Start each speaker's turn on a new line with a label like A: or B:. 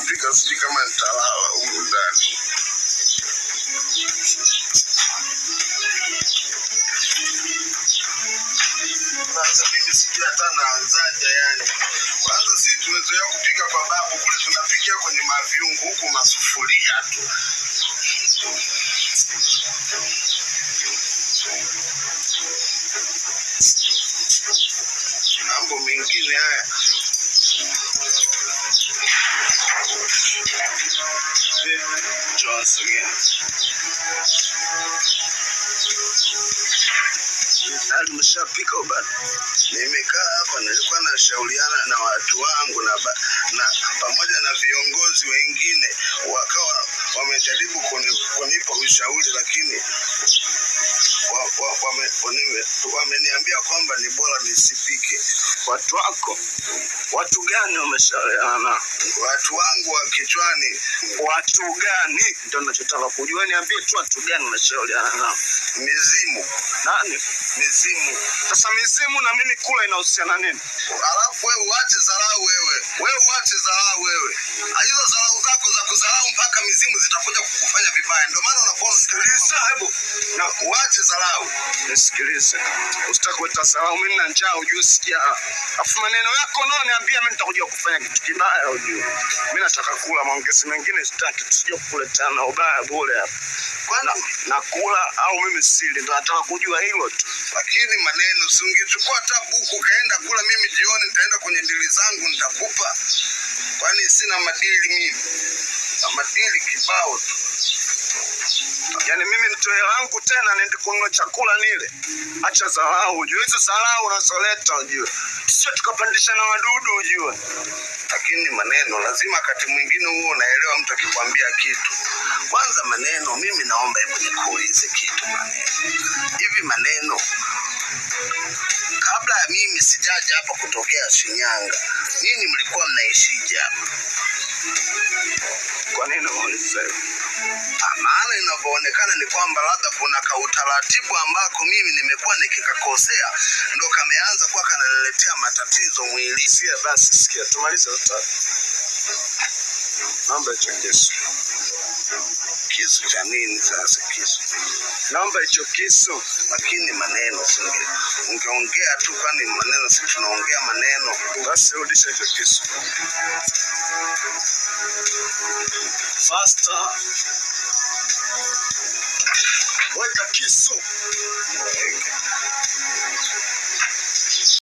A: kupika, sijui kama nitalala huko ndani. Sasa mimi sijui hata naanzaje yani. Kwanza sisi tumezoea kupika kwa babu kule, tunapikia kwenye maviungu, huku masufuria tu. Mambo mengine haya. Jones again. Nimeshapika bado. Nimekaa hapa, nilikuwa nashauriana na watu wangu na pamoja na viongozi wengine, wakawa wamejaribu kunipa ushauri, lakini wameniambia kwamba ni bora nisipike.
B: Watu wako? Watu gani umeshauriana nao?
A: Watu wangu wa kichwani.
B: Watu gani? Ndio ninachotaka kujua, niambie tu watu gani umeshauriana nao.
A: Mizimu.
B: Nani?
A: Mizimu.
B: Sasa mizimu na mimi kula inahusiana nini?
A: Alafu wewe uache dharau wewe. Wewe uache dharau wewe. Hizo dharau zako za kudharau mpaka mizimu zitakuja kukufanya vibaya. Ndio maana unapoona sikiliza, hebu na uache dharau.
B: Nisikilize. Usitaki kuleta dharau, mimi na njaa ujue sikia. Afu maneno yako nao niambia mimi nitakuja kufanya kitu kibaya ujue. Mimi nataka kula, maongezi mengine sitaki, tusije kuletana ubaya bure hapa. Na kula au mimi sili, ndio nataka kujua hilo tu.
A: Lakini maneno si ungechukua hata buku kaenda kula, mimi jioni nitaenda kwenye dili zangu nitakupa. Kwani sina madili mimi? Na madili kibao tu.
B: Yaani mimi nitoe wangu tena niende kununua chakula nile. Acha dharau ujue, hizo dharau unazoleta ujue. Sio tukapandisha na wadudu ujue.
A: Lakini maneno lazima wakati mwingine huo unaelewa mtu akikwambia kitu. Kwanza maneno, mimi naomba hebu nikuulize kitu maneno. Hivi maneno, kabla ya mimi sijaja hapa kutokea Shinyanga, nini mlikuwa mnaishije hapa?
B: Kwa nini ulisema?
A: Maana inavyoonekana ni kwamba labda kuna kautaratibu ambako mimi nimekuwa nikikakosea, ndo kameanza kuwa kananiletea matatizo mwili.
B: Sikia basi, sikia tumalize utatu. Naomba hicho kisu.
A: Kisu cha nini sasa kisu?
B: Naomba hicho kisu.
A: Lakini maneno singe ungeongea tu, kwani maneno si tunaongea maneno.
B: Basi rudisha hicho kisu. Faster. Weka kisu.